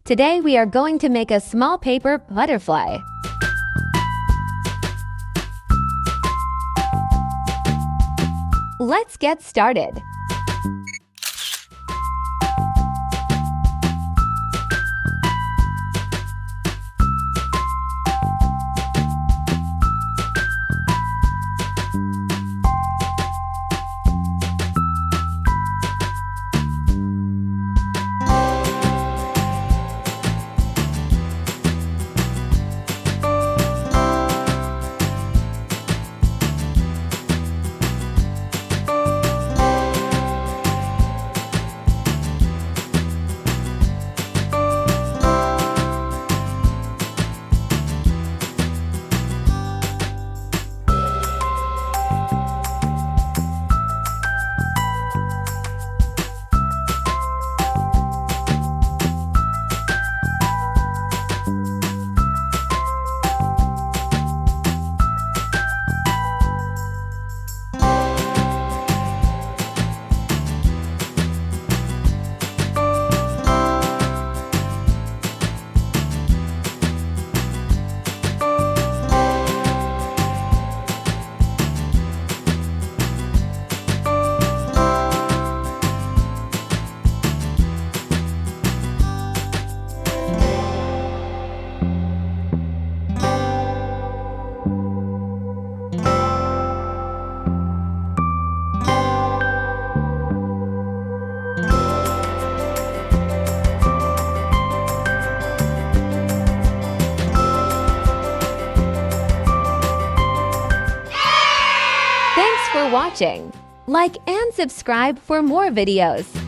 Today we are going to make a small paper butterfly. Let's get started. Thanks for watching. Like and subscribe for more videos.